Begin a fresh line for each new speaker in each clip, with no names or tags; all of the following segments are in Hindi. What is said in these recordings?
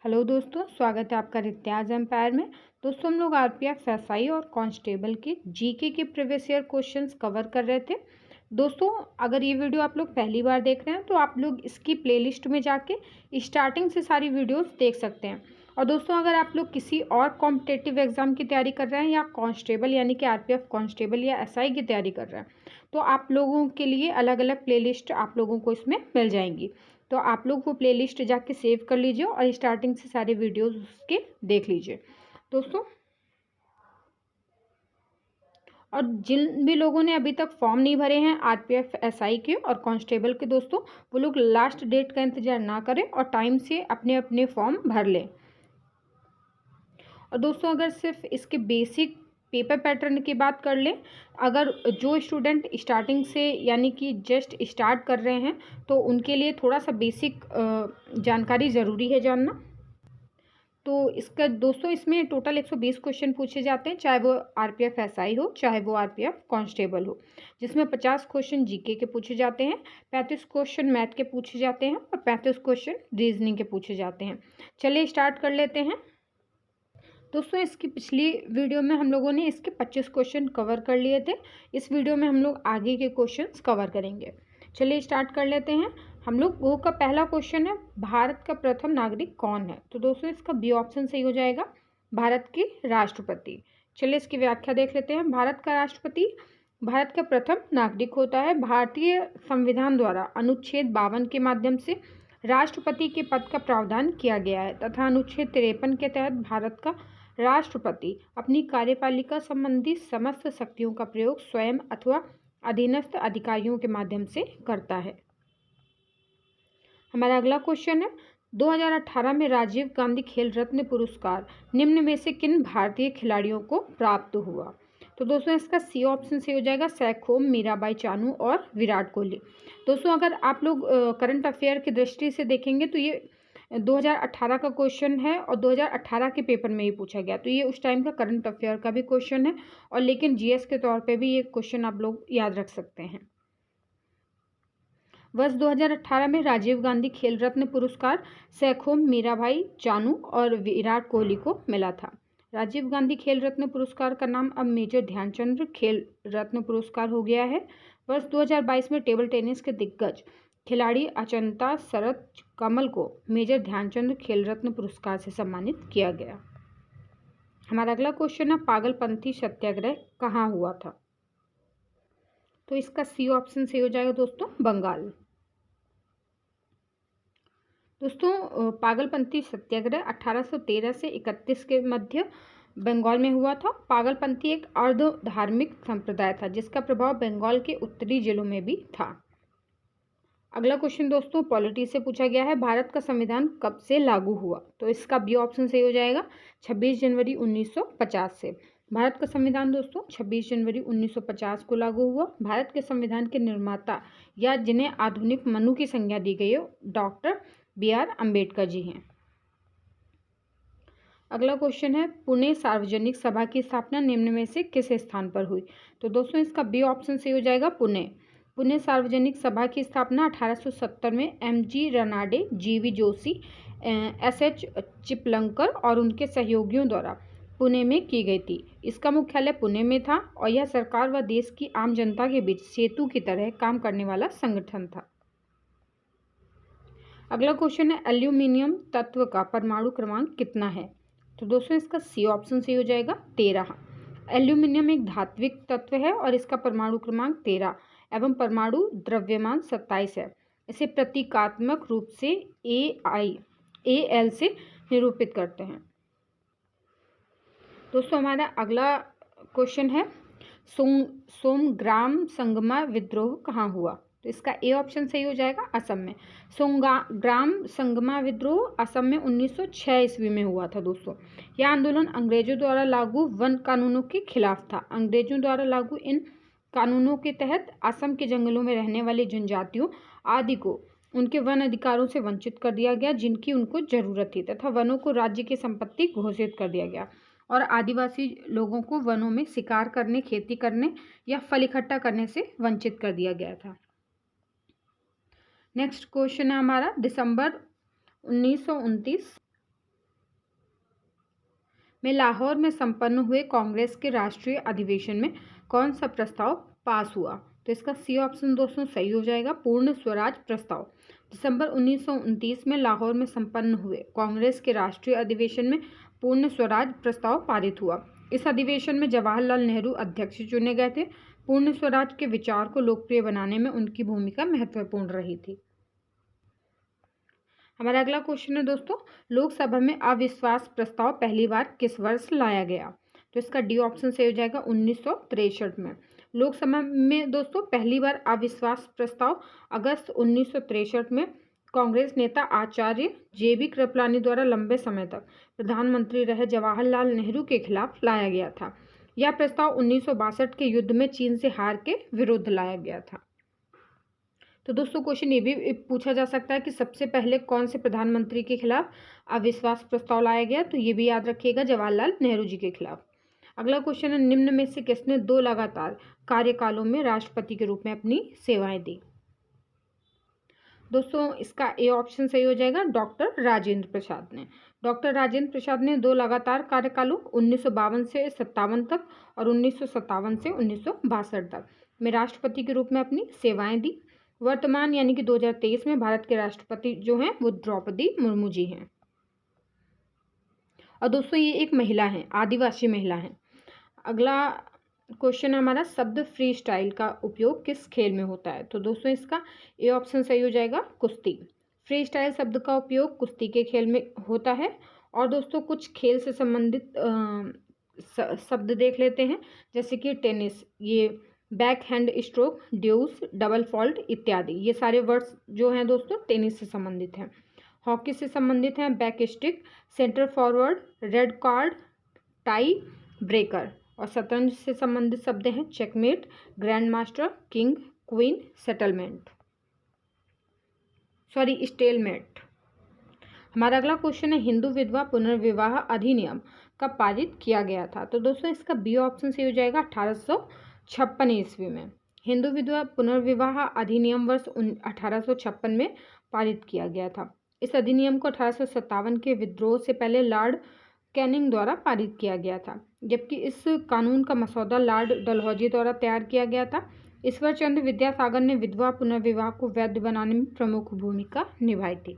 हेलो दोस्तों, स्वागत है आपका रित्याज एम्पायर में। दोस्तों हम लोग आरपीएफ एसआई और कांस्टेबल के जीके के प्रीवियस ईयर क्वेश्चंस कवर कर रहे थे। दोस्तों अगर ये वीडियो आप लोग पहली बार देख रहे हैं तो आप लोग इसकी प्लेलिस्ट में जाके स्टार्टिंग से सारी वीडियोस देख सकते हैं। और दोस्तों अगर आप लोग किसी और कॉम्पिटिटिव एग्जाम की तैयारी कर रहे हैं या कांस्टेबल यानी कि आरपीएफ कांस्टेबल या एसआई की तैयारी कर रहे हैं तो आप लोगों के लिए अलग अलग प्लेलिस्ट आप लोगों को इसमें मिल जाएंगी। तो आप लोग वो प्लेलिस्ट जाके सेव कर लीजिए और स्टार्टिंग से सारे वीडियोस उसके देख लीजिए दोस्तों। और जिन भी लोगों ने अभी तक फॉर्म नहीं भरे हैं आरपीएफ एसआई के और कांस्टेबल के दोस्तों, वो लोग लास्ट डेट का इंतजार ना करें और टाइम से अपने अपने फॉर्म भर लें। और दोस्तों अगर सिर्फ इसके बेसिक पेपर पैटर्न की बात कर लें, अगर जो स्टूडेंट स्टार्टिंग से यानी कि जस्ट स्टार्ट कर रहे हैं तो उनके लिए थोड़ा सा बेसिक जानकारी ज़रूरी है जानना। तो इसका दोस्तों इसमें टोटल 120 क्वेश्चन पूछे जाते हैं, चाहे वो आरपीएफ एसआई हो चाहे वो आरपीएफ कांस्टेबल हो, जिसमें 50 क्वेश्चन जीके के पूछे जाते हैं, 35 क्वेश्चन मैथ के पूछे जाते हैं और 35 क्वेश्चन रीजनिंग के पूछे जाते हैं। चलिए स्टार्ट कर लेते हैं। दोस्तों इसकी पिछली वीडियो में हम लोगों ने इसके 25 क्वेश्चन कवर कर लिए थे। इस वीडियो में हम लोग आगे के क्वेश्चंस कवर करेंगे। चलिए स्टार्ट कर लेते हैं। हम लोग वो का पहला क्वेश्चन है, भारत का प्रथम नागरिक कौन है? तो दोस्तों इसका बी ऑप्शन सही हो जाएगा, भारत के राष्ट्रपति। चलिए इसकी व्याख्या देख लेते हैं। भारत का राष्ट्रपति भारत का प्रथम नागरिक होता है। भारतीय संविधान द्वारा अनुच्छेद 52 के माध्यम से राष्ट्रपति के पद का प्रावधान किया गया है तथा अनुच्छेद 53 के तहत भारत का राष्ट्रपति अपनी कार्यपालिका संबंधी समस्त शक्तियों का प्रयोग स्वयं अथवा अधीनस्थ अधिकारियों के माध्यम से करता है। हमारा अगला क्वेश्चन है, 2018 में राजीव गांधी खेल रत्न पुरस्कार निम्न में से किन भारतीय खिलाड़ियों को प्राप्त हुआ? तो दोस्तों इसका सी ऑप्शन से हो जाएगा, सैखोम, मीराबाई चानू और विराट कोहली। दोस्तों अगर आप लोग करंट अफेयर की दृष्टि से देखेंगे तो ये 2018 का क्वेश्चन है और 2018 के पेपर में ही पूछा गया, तो ये उस टाइम का करंट अफेयर का भी क्वेश्चन है और लेकिन जीएस के तौर पे भी ये क्वेश्चन आप लोग याद रख सकते हैं। वर्ष 2018 में राजीव गांधी खेल रत्न पुरस्कार सैखोम, मीराबाई चानू और विराट कोहली को मिला था। राजीव गांधी खेल रत्न पुरस्कार का नाम अब मेजर ध्यानचंद खेल रत्न पुरस्कार हो गया है। वर्ष 2022 में टेबल टेनिस के दिग्गज खिलाड़ी अचंता शरत कमल को मेजर ध्यानचंद खेल रत्न पुरस्कार से सम्मानित किया गया। हमारा अगला क्वेश्चन है, पागलपंथी सत्याग्रह कहाँ हुआ था? तो इसका सी ऑप्शन से हो जाएगा दोस्तों, बंगाल। दोस्तों पागलपंथी सत्याग्रह 1813 से 31 के मध्य बंगाल में हुआ था। पागलपंथी एक अर्ध धार्मिक संप्रदाय था जिसका प्रभाव बंगाल के उत्तरी जिलों में भी था। अगला क्वेश्चन दोस्तों पॉलिटी से पूछा गया है, भारत का संविधान कब से लागू हुआ? तो इसका बी ऑप्शन सही हो जाएगा, 26 जनवरी 1950 से। भारत का संविधान दोस्तों 26 जनवरी 1950 को लागू हुआ। भारत के संविधान के निर्माता या जिन्हें आधुनिक मनु की संज्ञा दी गई है डॉक्टर बी.आर. अम्बेडकर जी हैं। अगला क्वेश्चन है, पुणे सार्वजनिक सभा की स्थापना निम्न में से किस स्थान पर हुई? तो दोस्तों इसका बी ऑप्शन सही हो जाएगा, पुणे। पुणे सार्वजनिक सभा की स्थापना 1870 में M G. Ranade, G V. Joshi, S H. Chiplunkar और उनके सहयोगियों द्वारा पुणे में की गई थी। इसका मुख्यालय पुणे में था और यह सरकार व देश की आम जनता के बीच सेतु की तरह काम करने वाला संगठन था। अगला क्वेश्चन है, एल्यूमिनियम तत्व का परमाणु क्रमांक कितना है? तो दोस्तों इसका सी ऑप्शन से हो जाएगा, 13। एल्यूमिनियम एक धात्विक तत्व है और इसका परमाणु क्रमांक 13 एवं परमाणु द्रव्यमान 27 है। इसे प्रतीकात्मक रूप से AL से निरूपित करते हैं। दोस्तों हमारा अगला क्वेश्चन है, सोमग्राम संगमा विद्रोह कहाँ हुआ? तो इसका ए ऑप्शन सही हो जाएगा, असम में। सोमग्राम संगमा विद्रोह असम में 1906 ईस्वी में हुआ था दोस्तों। यह आंदोलन अंग्रेजों द्वारा लागू वन कानूनों के खिलाफ था। अंग्रेजों द्वारा लागू इन कानूनों के तहत असम के जंगलों में रहने वाली जनजातियों आदि को उनके वन अधिकारों से वंचित कर दिया गया जिनकी उनको जरूरत थी, तथा वनों को राज्य की संपत्ति घोषित कर दिया गया और आदिवासी लोगों को वनों में शिकार करने, खेती करने या फल इकट्ठा करने से वंचित कर दिया गया था। नेक्स्ट क्वेश्चन है हमारा, दिसंबर 1929 में लाहौर में संपन्न हुए कांग्रेस के राष्ट्रीय अधिवेशन में कौन सा प्रस्ताव पास हुआ? तो इसका सी ऑप्शन दोस्तों सही हो जाएगा, पूर्ण स्वराज प्रस्ताव। दिसंबर 1929 में लाहौर में संपन्न हुए कांग्रेस के राष्ट्रीय अधिवेशन में पूर्ण स्वराज प्रस्ताव पारित हुआ। इस अधिवेशन में जवाहरलाल नेहरू अध्यक्ष चुने गए थे। पूर्ण स्वराज के विचार को लोकप्रिय बनाने में उनकी भूमिका महत्वपूर्ण रही थी। हमारा अगला क्वेश्चन है दोस्तों, लोकसभा में अविश्वास प्रस्ताव पहली बार किस वर्ष लाया गया? तो इसका डी ऑप्शन सही हो जाएगा, 1963 में। लोकसभा में दोस्तों पहली बार अविश्वास प्रस्ताव अगस्त 1963 में कांग्रेस नेता आचार्य JB कृपलानी द्वारा लंबे समय तक प्रधानमंत्री रहे जवाहरलाल नेहरू के खिलाफ लाया गया था। यह प्रस्ताव 1962 के युद्ध में चीन से हार के विरुद्ध लाया गया था। तो दोस्तों क्वेश्चन ये भी पूछा जा सकता है कि सबसे पहले कौन से प्रधानमंत्री के खिलाफ अविश्वास प्रस्ताव लाया गया? तो ये भी याद रखिएगा, जवाहरलाल नेहरू जी के खिलाफ। अगला क्वेश्चन है, निम्न में से किसने 2 लगातार कार्यकालों में राष्ट्रपति के रूप में अपनी सेवाएं दी? दोस्तों इसका ए ऑप्शन सही हो जाएगा, डॉक्टर राजेंद्र प्रसाद ने। डॉक्टर राजेंद्र प्रसाद ने 2 लगातार कार्यकालों 1952 से 57 तक और 1957 से 1962 तक में राष्ट्रपति के रूप में अपनी सेवाएं दी। वर्तमान यानी कि 2023 में भारत के राष्ट्रपति जो हैं वो द्रौपदी मुर्मू जी हैं। और दोस्तों ये एक महिला हैं, आदिवासी महिला हैं। अगला क्वेश्चन हमारा, शब्द फ्री स्टाइल का उपयोग किस खेल में होता है? तो दोस्तों इसका ए ऑप्शन सही हो जाएगा, कुश्ती। फ्री स्टाइल शब्द का उपयोग कुश्ती के खेल में होता है। और दोस्तों कुछ खेल से संबंधित शब्द देख लेते हैं, जैसे कि टेनिस, ये back hand stroke, deuce, double fault इत्यादि, ये सारे वर्ड्स जो हैं दोस्तों टेनिस से संबंधित हैं। हॉकी से संबंधित हैं back stick, centre forward, red card, tie breaker. और शतरंज से संबंधित शब्द हैं checkmate, grand master, king, queen, stalemate. हमारा अगला क्वेश्चन है, हिंदू विधवा पुनर्विवाह अधिनियम कब पारित किया गया था? तो दोस्तों इसका बी ऑप्शन से हो जाएगा, 1856 ईस्वी में। हिंदू विधवा पुनर्विवाह अधिनियम वर्ष 1856 में पारित किया गया था। इस अधिनियम को 1857 के विद्रोह से पहले लॉर्ड कैनिंग द्वारा पारित किया गया था, जबकि इस कानून का मसौदा लॉर्ड डलहौजी द्वारा तैयार किया गया था। ईश्वर चंद्र विद्यासागर ने विधवा पुनर्विवाह को वैध बनाने में प्रमुख भूमिका निभाई थी।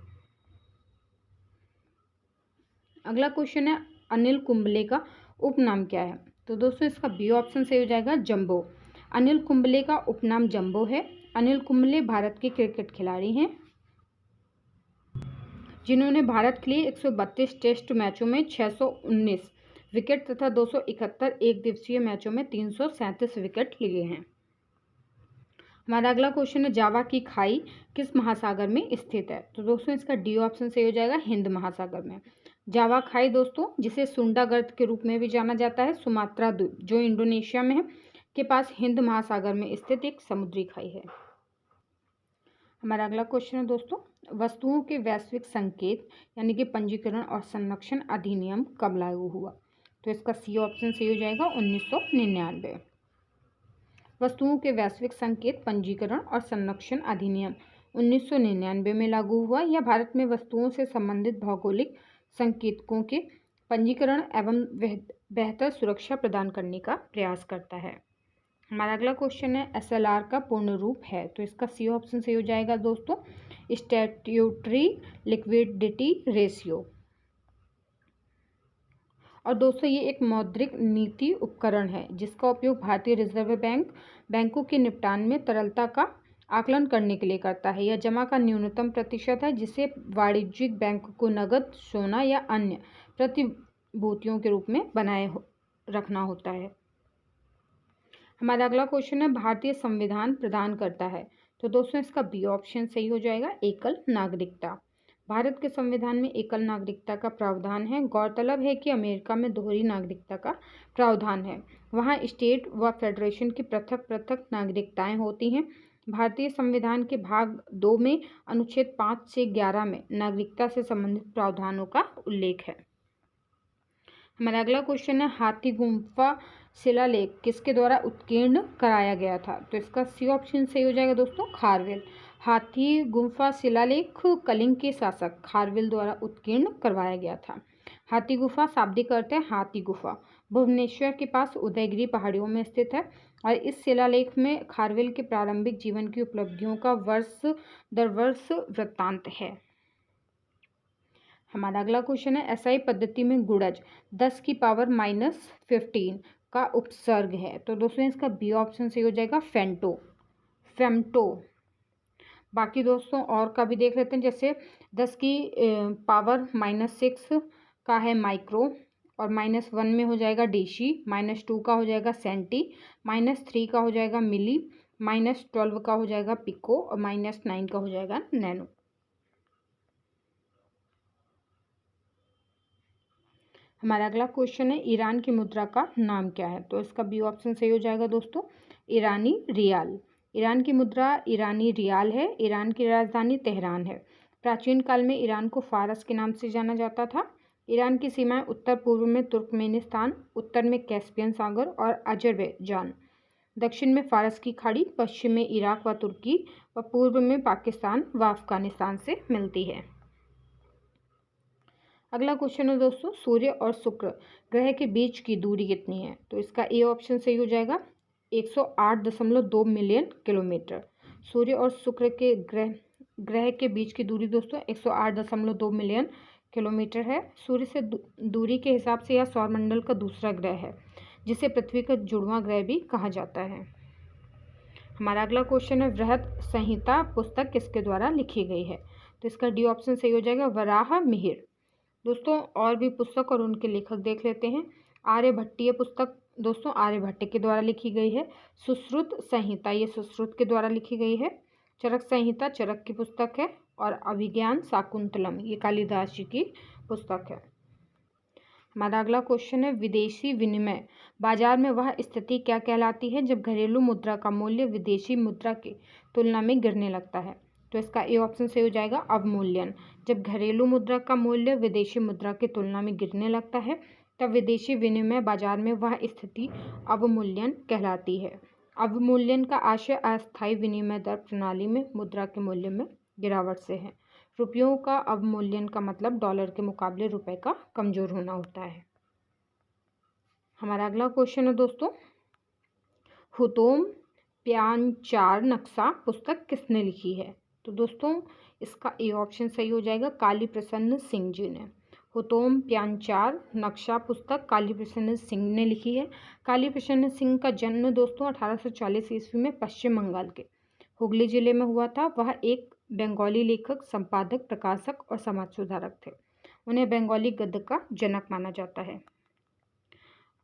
अगला क्वेश्चन है, अनिल कुंबले का उपनाम क्या है? तो दोस्तों इसका बी ऑप्शन सही हो जाएगा, जंबो। अनिल कुंबले का उपनाम जंबो है। अनिल कुंबले भारत के क्रिकेट खिलाड़ी हैं जिन्होंने भारत के लिए 132 टेस्ट मैचों में 619 विकेट तथा 271 एक दिवसीय मैचों में 337 विकेट लिए हैं। हमारा अगला क्वेश्चन है, जावा की खाई किस महासागर में स्थित है? तो दोस्तों इसका डी ऑप्शन सही हो जाएगा, हिंद महासागर में। जावा खाई दोस्तों, जिसे सुंडा गर्त के रूप में भी जाना जाता है, सुमात्रा द्वीप जो इंडोनेशिया में है के पास हिंद महासागर में स्थित एक समुद्री खाई है। हमारा अगला क्वेश्चन है दोस्तों, वस्तुओं के वैश्विक संकेत यानी कि पंजीकरण और संरक्षण अधिनियम कब लागू हुआ? तो इसका सी ऑप्शन सही हो जाएगा, 1999। वस्तुओं के वैश्विक संकेत पंजीकरण और संरक्षण अधिनियम 1999 में लागू हुआ। यह भारत में वस्तुओं से संबंधित भौगोलिक संकेतकों के पंजीकरण एवं बेहतर सुरक्षा प्रदान करने का प्रयास करता है। हमारा अगला क्वेश्चन है, SLR का पूर्ण रूप है? तो इसका सी ऑप्शन सही हो जाएगा दोस्तों, स्टैट्यूटरी लिक्विडिटी रेशियो। और दोस्तों ये एक मौद्रिक नीति उपकरण है जिसका उपयोग भारतीय रिजर्व बैंक बैंकों के निपटान में तरलता का आकलन करने के लिए करता है। यह जमा का न्यूनतम प्रतिशत है जिसे वाणिज्यिक बैंक को नकद, सोना या अन्य प्रतिभूतियों के रूप में बनाए रखना होता है। हमारा अगला क्वेश्चन है, भारतीय संविधान प्रदान करता है? तो दोस्तों इसका बी ऑप्शन सही हो जाएगा, एकल नागरिकता। भारत के संविधान में एकल नागरिकता का प्रावधान है। गौरतलब है कि अमेरिका में दोहरी नागरिकता का प्रावधान है। वहाँ स्टेट व फेडरेशन की पृथक पृथक नागरिकताएं होती हैं। भारतीय संविधान के भाग 2 में अनुच्छेद 5 से 11 में नागरिकता से संबंधित प्रावधानों का उल्लेख है। हमारा अगला क्वेश्चन है, हाथी गुम्फा शिलालेख किसके द्वारा उत्कीर्ण कराया गया था? तो इसका सी ऑप्शन सही हो जाएगा दोस्तों, खारवेल। हाथी गुफा शिलालेख कलिंग के शासक खारवेल द्वारा उत्कीर्ण करवाया गया था। हाथी गुफा शाब्दिक अर्थ है हाथी गुफा, भुवनेश्वर के पास उदयगिरी पहाड़ियों में स्थित है और इस शिलालेख में खारवेल के प्रारंभिक जीवन की उपलब्धियों का वर्ष दर वर्ष वृत्तांत है। हमारा अगला क्वेश्चन है एसआई पद्धति में गुणज 10 की पावर -15 का उपसर्ग है। तो दोस्तों इसका बी ऑप्शन सही हो जाएगा फेम्टो। बाकी दोस्तों और का भी देख लेते हैं, जैसे 10 की पावर -6 का है माइक्रो और -1 में हो जाएगा डेशी, -2 का हो जाएगा सेंटी, -3 का हो जाएगा मिली, -12 का हो जाएगा पिको और -9 का हो जाएगा नैनो। हमारा अगला क्वेश्चन है ईरान की मुद्रा का नाम क्या है। तो इसका बी ऑप्शन सही हो जाएगा दोस्तों ईरानी रियाल। ईरान की मुद्रा ईरानी रियाल है। ईरान की राजधानी तेहरान है। प्राचीन काल में ईरान को फारस के नाम से जाना जाता था। ईरान की सीमाएं उत्तर पूर्व में तुर्कमेनिस्तान, उत्तर में कैस्पियन सागर और अजरबैजान, दक्षिण में फारस की खाड़ी, पश्चिम में इराक व तुर्की व पूर्व में पाकिस्तान व अफगानिस्तान से मिलती है। अगला क्वेश्चन है दोस्तों सूर्य और शुक्र ग्रह के बीच की दूरी कितनी है। तो इसका ए ऑप्शन सही हो जाएगा 108.2 मिलियन किलोमीटर। सूर्य और शुक्र के ग्रह के बीच की दूरी दोस्तों 108.2 मिलियन किलोमीटर है। सूर्य से दूरी के हिसाब से यह सौरमंडल का दूसरा ग्रह है, जिसे पृथ्वी का जुड़वां ग्रह भी कहा जाता है। हमारा अगला क्वेश्चन है वृहत संहिता पुस्तक किसके द्वारा लिखी गई है। तो इसका डी ऑप्शन सही हो जाएगा वराह मिहिर। दोस्तों और भी पुस्तक और उनके लेखक देख लेते हैं। आर्यभट्टीय पुस्तक दोस्तों आर्यभट्ट के द्वारा लिखी गई है। सुश्रुत संहिता ये सुश्रुत के द्वारा लिखी गई है। चरक संहिता चरक की पुस्तक है और अभिज्ञान शाकुंतलम ये कालिदास जी की पुस्तक है। हमारा अगला क्वेश्चन है विदेशी विनिमय बाजार में वह स्थिति क्या कहलाती है जब घरेलू मुद्रा का मूल्य विदेशी मुद्रा की तुलना में गिरने लगता है। तो इसका ए ऑप्शन सही हो जाएगा अवमूल्यन। जब घरेलू मुद्रा का मूल्य विदेशी मुद्रा की तुलना में गिरने लगता है तब विदेशी विनिमय बाजार में वह स्थिति अवमूल्यन कहलाती है। अवमूल्यन का आशय अस्थायी विनिमय दर प्रणाली में मुद्रा के मूल्य में गिरावट से है। रुपयों का अवमूल्यन का मतलब डॉलर के मुकाबले रुपए का कमजोर होना होता है। हमारा अगला क्वेश्चन है दोस्तों हुतोम प्याचार नक्शा पुस्तक किसने लिखी है। तो दोस्तों इसका ए ऑप्शन सही हो जाएगा काली प्रसन्न सिंह जी ने। हुतोम प्याचार नक्शा पुस्तक काली प्रसन्न सिंह ने लिखी है। काली प्रसन्न सिंह का जन्म दोस्तों 1840 ईस्वी में पश्चिम बंगाल के हुगली जिले में हुआ था। वह एक बंगाली लेखक, संपादक, प्रकाशक और समाज सुधारक थे। उन्हें बंगाली गद्य का जनक माना जाता है।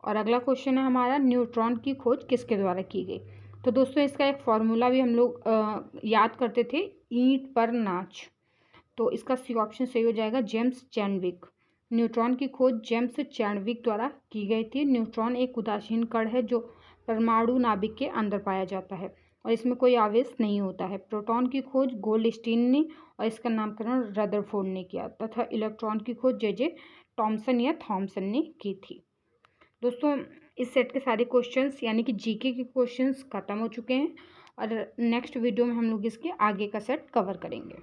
और अगला क्वेश्चन है हमारा न्यूट्रॉन की खोज किसके द्वारा की गई। तो दोस्तों इसका एक फॉर्मूला भी हम लोग याद करते थे ईंट पर नाच। तो इसका सी ऑप्शन सही हो जाएगा जेम्स चैडविक। न्यूट्रॉन की खोज जेम्स चैडविक द्वारा की गई थी। न्यूट्रॉन एक उदासीन कण है जो परमाणु नाभिक के अंदर पाया जाता है और इसमें कोई आवेश नहीं होता है। प्रोटॉन की खोज गोल्डस्टीन ने और इसका नामकरण रदरफोर्ड ने किया तथा इलेक्ट्रॉन की खोज जे टॉमसन या थॉमसन ने की थी। दोस्तों इस सेट के सारे क्वेश्चंस यानी कि जीके के क्वेश्चंस खत्म हो चुके हैं और नेक्स्ट वीडियो में हम लोग इसके आगे का सेट कवर करेंगे।